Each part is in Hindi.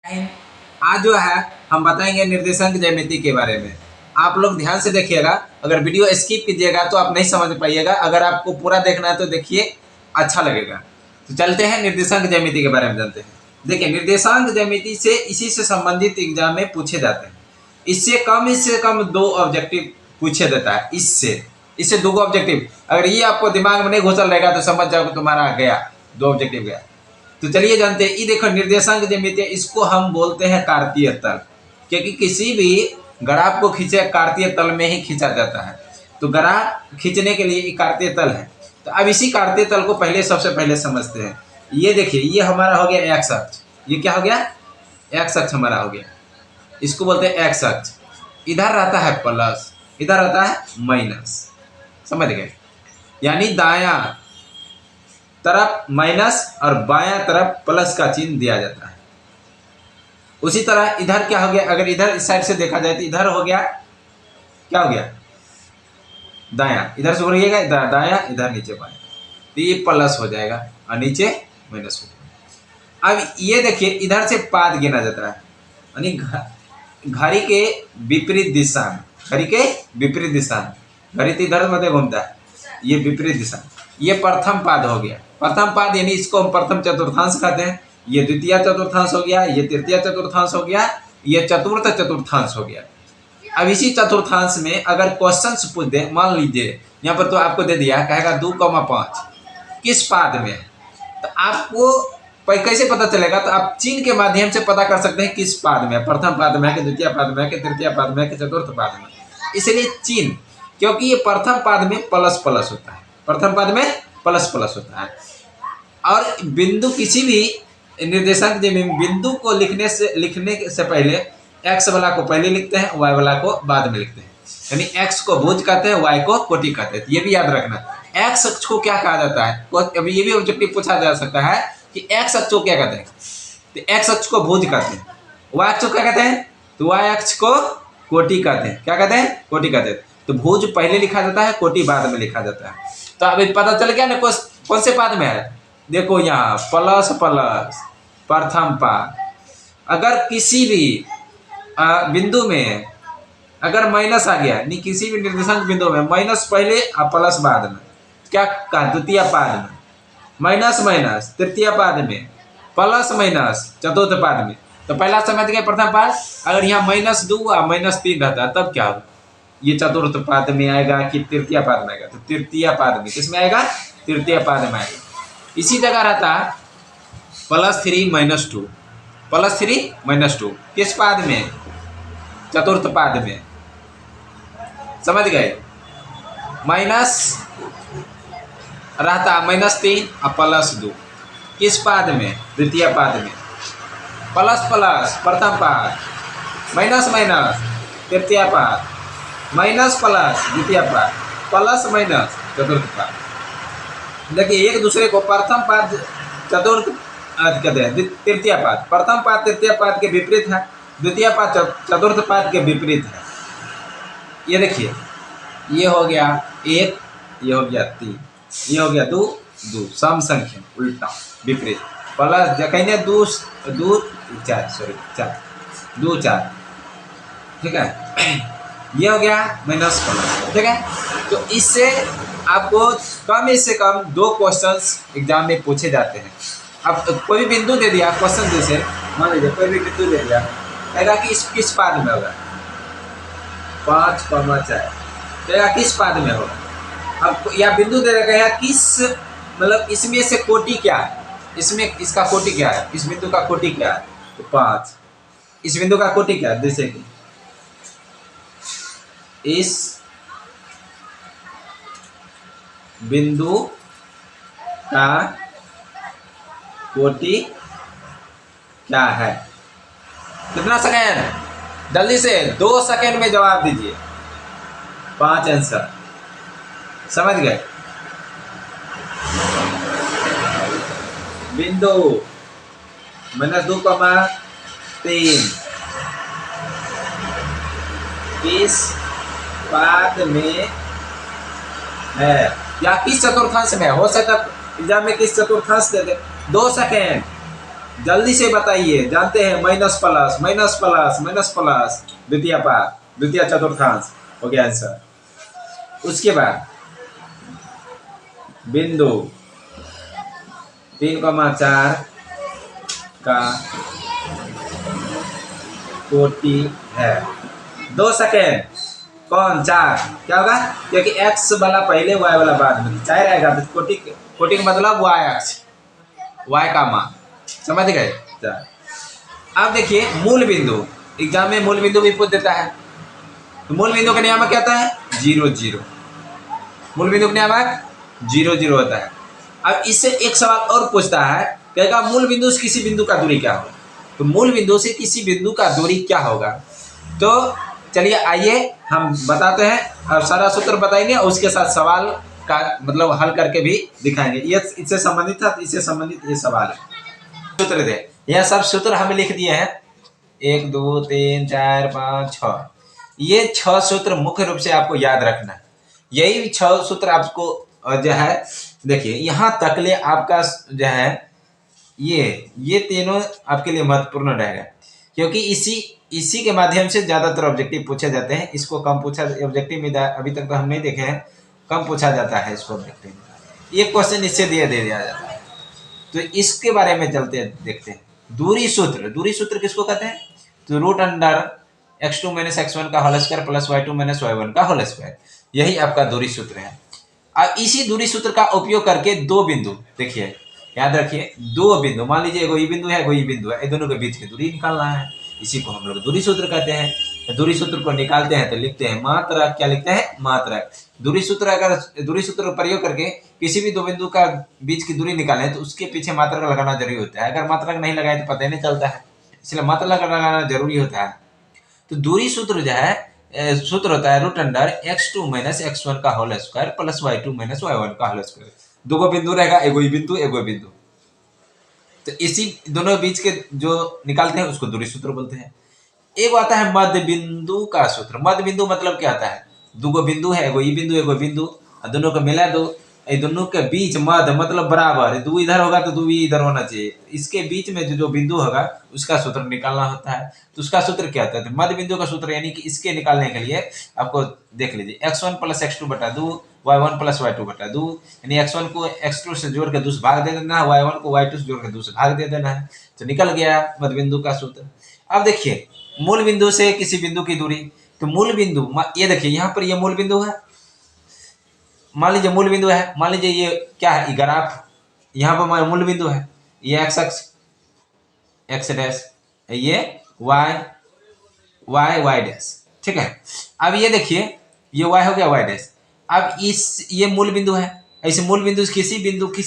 आज जो है हम बताएंगे निर्देशांक ज्यामिति के बारे में। आप लोग ध्यान से देखिएगा, अगर वीडियो स्किप कीजिएगा तो आप नहीं समझ पाइएगा। अगर आपको पूरा देखना है तो देखिए, अच्छा लगेगा। तो चलते हैं निर्देशांक ज्यामिति के बारे में जानते हैं। देखिए, निर्देशांक ज्यामिति से इसी से संबंधित एग्जाम में पूछे जाते हैं। इससे कम दो ऑब्जेक्टिव पूछे देता है। इससे दो ऑब्जेक्टिव, अगर ये आपको दिमाग में नहीं घुसल रहेगा तो समझ जाओ तुम्हारा गया, दो ऑब्जेक्टिव गया। तो चलिए जानते हैं। ये देखो, निर्देशांक ज्यामिति, इसको हम बोलते हैं कार्तीय तल, क्योंकि किसी भी ग्राफ को खींचे कार्तीय तल में ही खींचा जाता है। तो ग्राफ खींचने के लिए ये कार्तीय तल है। तो अब इसी कार्तीय तल को सबसे पहले समझते हैं। ये देखिए, ये हमारा हो गया एक्स अक्ष। ये क्या हो गया? एक्स अक्ष हमारा हो गया। इसको बोलते हैं एक्स अक्ष। इधर रहता है प्लस, इधर रहता है माइनस। समझ गए? यानी दायां तरफ माइनस और बायां तरफ प्लस का चिन्ह दिया जाता है। उसी तरह इधर क्या हो गया? अगर इधर इस साइड से देखा जाए तो इधर हो गया, क्या हो गया? दायां। इधर से बोलिएगा दायां, इधर नीचे बायां, तो ये प्लस हो जाएगा और नीचे माइनस हो जाएगा। अब ये देखिए, इधर से पाद गिना जाता है, यानी घड़ी के विपरीत दिशा में। घड़ी के विपरीत दिशा में, घड़ी तो इधर मध्य घूमता है, ये विपरीत दिशा। ये प्रथम पाद हो गया। प्रथम पाद यानी इसको हम प्रथम चतुर्थांश कहते हैं। ये द्वितीय चतुर्थांश हो गया, ये तृतीय चतुर्थांस हो गया, ये चतुर्थ चतुर्थांश हो गया। अब इसी चतुर्थांश में अगर क्वेश्चन पूछ दे, मान लीजिए यहाँ पर तो आपको दे दिया, कहेगा 2,5 किस पाद में है, तो आपको कैसे पता चलेगा? तो आप चिन्ह के माध्यम से पता कर सकते हैं किस पाद में है। प्रथम पाद में है कि द्वितीय पाद में है कि तृतीय पाद में है कि चतुर्थ पाद में। इसलिए चिन्ह, क्योंकि ये प्रथम पाद में प्लस प्लस होता है, प्रथम पाद में प्लस प्लस होता है। और बिंदु, किसी भी निर्देशांक में बिंदु को लिखने से पहले एक्स वाला को पहले लिखते हैं, वाई वाला को बाद में लिखते हैं। यानी एक्स को भुज कहते हैं, वाई को कोटि कहते हैं। ये भी याद रखना। एक्स अक्ष को क्या कहा जाता है? अभी ये भी ऑब्जेक्टिव पूछा जा सकता है कि एक्स अक्ष को क्या कहते हैं? तो एक्स अक्ष को भुज कहते हैं। वाई अक्ष को क्या कहते हैं? तो वाई अक्ष को कोटि कहते हैं। क्या कहते हैं? कोटि कहते हैं। तो भुज पहले लिखा जाता है, कोटि बाद में लिखा जाता है। तो अभी पता चल गया ना कौन से पाद में है। देखो यहाँ प्लस प्लस प्रथम पाद। अगर किसी भी बिंदु में अगर माइनस आ गया, नहीं किसी भी निर्देशांक बिंदु में माइनस पहले और प्लस बाद में, क्या कहा? द्वितीय पाद में माइनस माइनस, तृतीय पाद में प्लस माइनस, चतुर्थ पाद में। तो पहला समझ गए प्रथम पाद। अगर यहाँ -2 और -3 रहता है तब क्या होगा? ये चतुर्थ पाद में आएगा कि तृतीय पाद में आएगा? तो तृतीय पाद में। किस में आएगा? तृतीय पाद में आएगा। इसी जगह रहता है +3 -2, +3 -2 किस पाद में? चतुर्थ पाद में। समझ गए? माइनस रहता -3 और +2 किस पाद में? द्वितीय पाद में। प्लस प्लस प्रथम पाद, माइनस माइनस तृतीय पाद, माइनस प्लस द्वितीय पाद, प्लस माइनस चतुर्थ पाद। देखिए, एक दूसरे को प्रथम पाद चतुर्थ कहते हैं, तृतीय पाद। प्रथम पाद तृतीय पाद के विपरीत है, द्वितीय पाद चतुर्थ पाद के विपरीत है। ये देखिए, ये हो गया 1, ये हो गया 3, ये हो गया 2, 2 सम संख्या उल्टा विपरीत। प्लस कहेंगे 2 4, 2 4, ठीक है। ये हो गया माइनस प्लस, ठीक है। तो इससे आपको कम से कम 2 क्वेश्चंस एग्जाम में पूछे जाते हैं। अब कोई भी बिंदु दे दिया क्वेश्चन, जैसे मान लीजिए कोई भी बिंदु दे दिया, कहेगा कि किस पाद में होगा? 5,4 कहेगा किस पाद में होगा? अब या बिंदु दे रखा किस, मतलब इसमें से कोटि क्या है, इसमें इसका कोटि क्या है, इस बिंदु का कोटि क्या है? तो 5। इस बिंदु का कोटि क्या है? जैसे कि इस बिंदु का कोटि क्या है? कितना सेकेंड? जल्दी से 2 सेकेंड में जवाब दीजिए। 5 आंसर। समझ गए? बिंदु -2,3 किस पाद में है या किस चतुर्थांश में? हो सकता एग्जाम में किस चतुर्थांश दे दे। 2 सेकेंड, जल्दी से बताइए, जानते हैं minus plus minus plus minus plus, द्वितीय पाद द्वितीय चतुर्थांश हो गया आंसर। उसके बाद बिंदु 3,4 का कोटि है। 2 सेकेंड, कौन 4 क्या होगा, क्योंकि x वाला पहले y वाला बाद में 4 आएगा, तो कोटि कोटि का मतलब y अक्ष, y का मान, समझ गए। अब देखिए मूल बिंदु, एग्जाम में मूल बिंदु भी पूछ देता है, तो मूल बिंदु का नियामक क्या होता है, 0 0। मूल बिंदु का नियामक 0 0 होता है। अब इससे एक सवाल और पूछता है, कहेगा मूल बिंदु से किसी बिंदु का दूरी क्या होगा। तो मूल बिंदु से किसी बिंदु का दूरी क्या होगा, तो चलिए आइए हम बताते हैं और सारा सूत्र बताएंगे और उसके साथ सवाल का मतलब हल करके भी दिखाएंगे। ये इससे संबंधित था, इससे संबंधित ये सवाल है। सूत्र दे, यह सब सूत्र हमें लिख दिए हैं, 1 2 3 4 5 6, ये 6 सूत्र मुख्य रूप से आपको याद रखना है। यही 6 सूत्र आपको जो है, देखिए यहाँ तक ले आपका जो है ये तीनों आपके लिए महत्वपूर्ण रहेगा, क्योंकि इसी के माध्यम से ज्यादातर ऑब्जेक्टिव पूछे जाते हैं। इसको कम पूछा ऑब्जेक्टिव में अभी तक तो हम नहीं देखे हैं, कम पूछा जाता है इसको ऑब्जेक्टिव में। एक क्वेश्चन इससे दे दिया जाता है, तो इसके बारे में चलते देखते हैं। दूरी सूत्र, दूरी सूत्र किसको कहते हैं, तो root under x2 minus x1 का whole square plus y2 minus y1 का होल स्क्वायर, यही आपका दूरी सूत्र है। अब इसी दूरी सूत्र का उपयोग करके दो बिंदु, देखिए याद रखिए, दो बिंदु, मान लीजिए एगो ये बिंदु है, एगो ये बिंदु है, इन दोनों के बीच की दूरी निकालना है, इसी को हम लोग दूरी सूत्र कहते हैं। दूरी सूत्र को निकालते हैं तो लिखते हैं मात्रक, क्या लिखते हैं, मात्रक। दूरी सूत्र, अगर दूरी सूत्र का प्रयोग करके किसी भी दो बिंदु का बीच की दूरी निकालें तो उसके पीछे मात्रक लगाना जरूरी होता है। अगर मात्रक नहीं लगाए तो पता ही नहीं चलता है, इसलिए मात्रक लगाना जरूरी होता है। तो दूरी सूत्र जो है, सूत्र होता है root under x2 minus x1 का whole square plus y2 minus y1 का होल स्क्वायर। दो बिंदु रहेगा, एगो बिंदु एगो बिंदु, तो इसी दोनों बीच के जो निकालते हैं उसको दूरी सूत्र बोलते हैं। एक आता है मध्य बिंदु का सूत्र। मध्य बिंदु मतलब क्या आता है, दो बिंदु है, एगो बिंदु दोनों को मिला दो, दोनों के बीच मध्य मतलब बराबर, दो इधर होगा तो दो भी इधर होना चाहिए, इसके बीच में जो बिंदु होगा उसका सूत्र निकालना होता है। तो उसका सूत्र क्या होता है, तो मध्य बिंदु का सूत्र, यानी कि इसके निकालने के लिए आपको देख लीजिए, x1 प्लस x2 बटा 2 y1 प्लस y2 बटा 2, यानी x1 को x2 से जोड़ के 2 से भाग दे देना है, y1 को y2 से जोड़ के 2 से भाग दे देना है, तो निकल गया मध्य बिंदु का सूत्र। अब देखिए मूल बिंदु से किसी बिंदु की दूरी, तो मूल बिंदु, ये देखिए यहाँ पर ये मूल बिंदु है, मान लीजिए मूल बिंदु है, मान लीजिए ये क्या है, ग्राफ, यहाँ पर मूल बिंदु है, ये x अक्ष x डैश, ये y डैश, ठीक है। अब ये देखिए ये y हो गया y डैश। अब ये मूल बिंदु है, ऐसे मूल बिंदु से किसी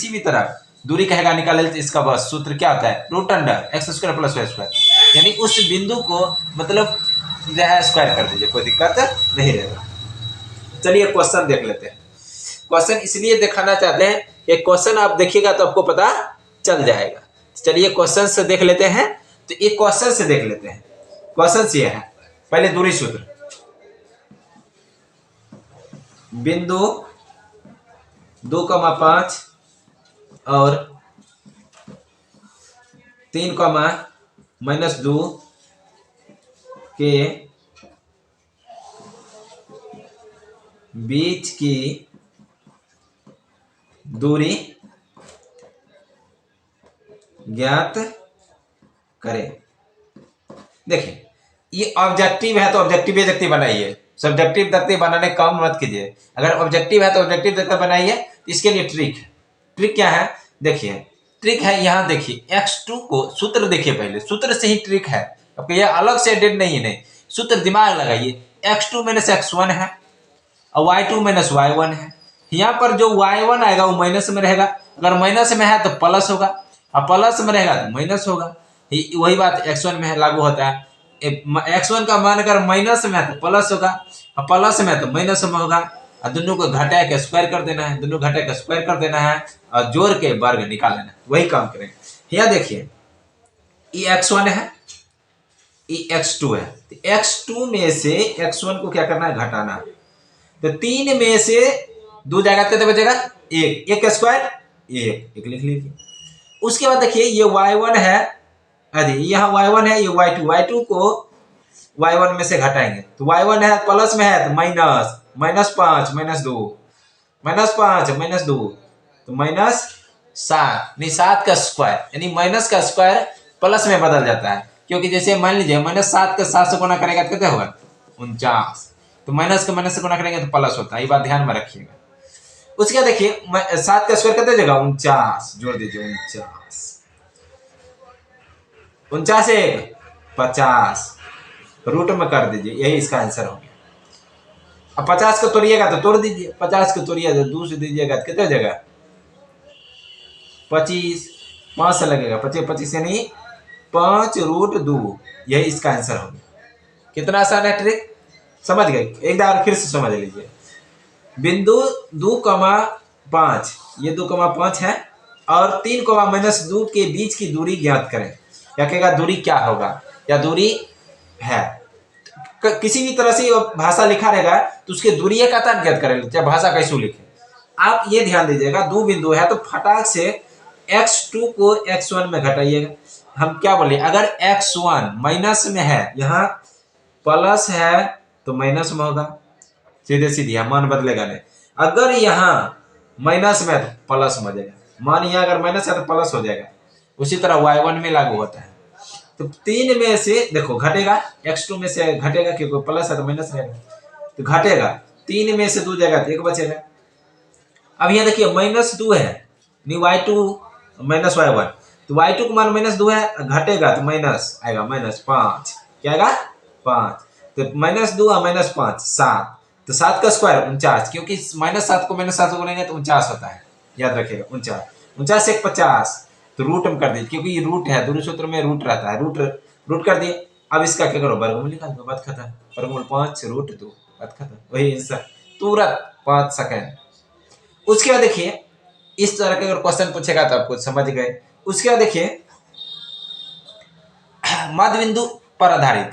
भी तरह दूरी कहेगा निकाले, तो इसका बस सूत्र क्या होता है, root under x square plus y square, यानी उस बिंदु को मतलब जो है स्क्वायर कर दीजिए, कोई दिक्कत नहीं रहेगा। चलिए क्वेश्चन देख लेते हैं। क्वेश्चन इसलिए दिखाना चाहते हैं कि क्वेश्चन आप देखिएगा तो आपको पता चल जाएगा। चलिए क्वेश्चन से देख लेते हैं, तो एक क्वेश्चन से देख लेते हैं। क्वेश्चन ये है, पहले दूरी सूत्र, बिंदु 2,5 और 3,-2 के बीच की दूरी ज्ञात करें। देखिए ये ऑब्जेक्टिव है तो ऑब्जेक्टिव देखते बनाइए, सब्जेक्टिव देखते बनाने काम मत कीजिए। अगर ऑब्जेक्टिव है तो ऑब्जेक्टिव देखते बनाइए। इसके लिए ट्रिक है। ट्रिक क्या है, देखिए ट्रिक है, यहाँ देखिए x2 को सूत्र देखिए, पहले सूत्र से ही ट्रिक है, आपको यह अलग से एडेड नहीं है, नहीं सूत्र दिमाग लगाइए। x2 माइनस x1 है और y2 माइनस y1 है। यहाँ पर जो y1 आएगा वो माइनस में रहेगा, अगर माइनस में है तो प्लस होगा, और प्लस में रहेगा तो माइनस होगा। वही बात x1 में लागू होता है। x1 का मान अगर माइनस में है तो प्लस होगा, और प्लस में है तो माइनस में होगा, और दोनों को घटा के स्क्वायर कर देना है, दोनों घटा के स्क्वायर कर देना है और जोड़ के वर्ग निकाल लेना है। वही काम करेंगे। यहाँ देखिए ये x1 है, ये x2 है, x2 में से x1 को क्या करना है, घटाना है। तो 3 में से 2 जाएगा कितने बचेगा, 1 का स्क्वायर 1 लिख लीजिए। उसके बाद देखिए ये y1 है अरे यहाँ y1 है, ये y2 को y1 में से घटाएंगे तो y1 है प्लस में है तो माइनस, -5 -2 -5 -2 तो -7, नहीं 7 का स्क्वायर, यानी माइनस का स्क्वायर प्लस में बदल जाता है। क्योंकि जैसे मान लीजिए -7 का 7 से गुना करेगा तो कितना होगा 49, तो माइनस का माइनस से गुना करेंगे तो प्लस होता है, ये बात ध्यान में रखिएगा। उसके बाद देखिए 7 का स्क्वायर कितने जगह 49, जोड़ दीजिए 49 1 50 रूट में कर दीजिए, यही इसका आंसर हो गया। अब 50 को तोड़िएगा तो तोड़ दीजिए, 50 को तोड़िएगा तो 2 से दीजिएगा तो कितने जगह 25, 5 से लगेगा 25 25 यानी 5√2, यही इसका आंसर हो गया। कितना आसान है ट्रिक, समझ गए? एक बार फिर से समझ लीजिए। बिंदु 2,5, ये 2,5 है और 3,-2 के बीच की दूरी ज्ञात करें। क्या कहेगा दूरी क्या होगा, या दूरी है किसी भी तरह से भाषा लिखा रहेगा तो उसके दूरी का तान ज्ञात करें, चाहे भाषा कैसे लिखे। आप ये ध्यान दीजिएगा, दो बिंदु है तो फटाक से x2 को x1 में घटाइएगा। हम क्या बोले, अगर x1 माइनस में है, यहाँ प्लस है तो माइनस में होगा, सीधे सीधे मान बदलेगा नहीं। अगर यहाँ माइनस में है तो प्लस में हो जाएगा, मान यहाँ अगर माइनस है तो प्लस हो जाएगा। उसी तरह y1 में लागू होता है। तो 3 में से देखो घटेगा, x2 में से घटेगा क्योंकि प्लस है तो माइनस रहेगा, तो घटेगा 3 में से 2 जाएगा तो 1 बचेगा। अब यहाँ देखिए -2 है, नहीं y2 माइनस y1, तो y2 का मान -2 है, घटेगा तो माइनस आएगा -5, क्या आएगा 5, तो -2 और -5 7, तो 7 का स्क्वायर 49, क्योंकि -7 को -7 को लेंगे तो 49 होता है, याद रखिएगा 49, 49 से 50, तो रूट हम कर दीजिए क्योंकि ये रूट है, दूरी सूत्र में रूट रहता है, रूट कर दिए। अब इसका क्या करो, वर्गमूल निकाल दो, बात खत्म, वर्गमूल 5√2, बात खत्म, वही आंसर तुरंत 5 सेकंड। उसके बाद देखिए इस तरह के अगर क्वेश्चन पूछेगा तो आपको समझ गए। उसके बाद देखिए मध्य बिंदु पर आधारित,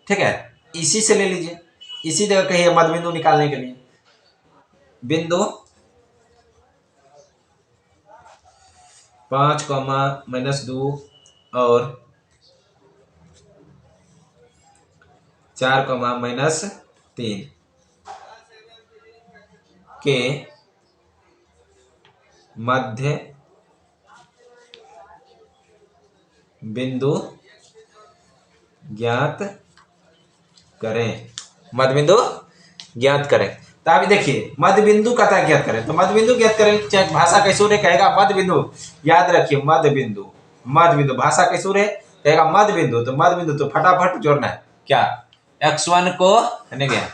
ठीक है, इसी से ले लीजिए, इसी जगह कहिए मध्य बिंदु निकालने के लिए, बिंदु 5,-2 और 4,-3 के मध्य बिंदु ज्ञात करें, मध्य बिंदु ज्ञात करें। तो अभी देखिए मध्य बिंदु का क्या ज्ञात करें, तो मध्य बिंदु ज्ञात करें, चाहे भाषा कैसे रे कहेगा मध्य बिंदु, याद रखिए मध्य बिंदु भाषा कैसे रे कहेगा मध्य बिंदु, तो मध्य बिंदु तो फटाफट जोड़ना है, क्या x1 को गया,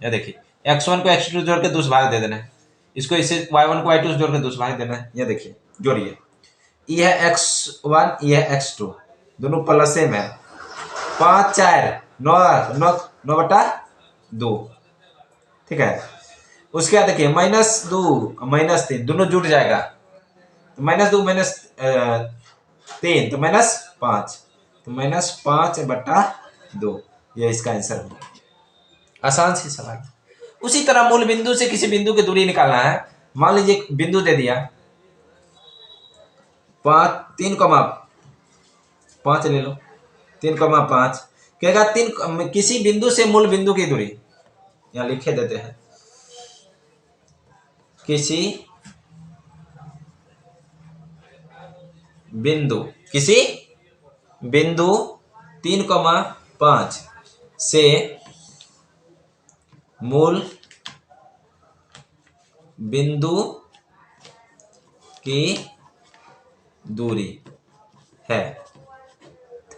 या देखिए x1 को x2 जोड़ के 2 से भाग दे देना है, इसको इसे y1 को y2 से जोड़ के 2 से भाग देना है, ये देखिए जोड़िए, ये है x1 ये है x2, दोनों प्लस सेम है, 5 4 9/2, ठीक है। उसके बाद देखिए -2 -3 दोनों जुड़ जाएगा, तो -2 -3 तो -5, तो -5/2, ये इसका आंसर होगा। आसान सी सवाल। उसी तरह मूल बिंदु से किसी बिंदु की दूरी निकालना है। मान लीजिए बिंदु दे दिया 3,5 ले लो, 3,5 कहेगा 3 किसी बिंदु से मूल बिंदु की दूरी, यहां लिखे देते हैं, किसी बिंदु 3,5 से मूल बिंदु की दूरी है।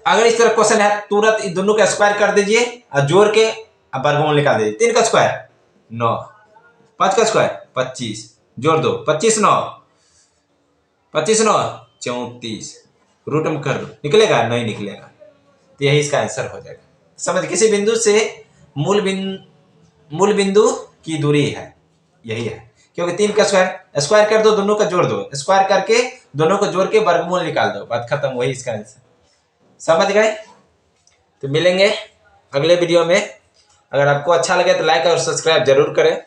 अगर इस तरह क्वेश्चन है तुरंत इन दोनों का स्क्वायर कर दीजिए और जोड़ के अब वर्गमूल निकाल दीजिए। 3 का स्क्वायर 9, 5 का स्क्वायर 25, जोड़ दो 25 9 34, रूट में कर दो, निकलेगा नहीं निकलेगा, तो यही इसका आंसर हो जाएगा। समझ, किसी बिंदु से मूल बिंदु की दूरी है, यही है, क्योंकि 3 का स्क्वायर कर दो, दोनों का जोड़ दो, स्क्वायर करके दोनों को जोड़ के वर्गमूल निकाल दो, बात खत्म, वही इसका आंसर। समझ गए? तो मिलेंगे अगले वीडियो में। अगर आपको अच्छा लगे तो लाइक और सब्सक्राइब जरूर करें।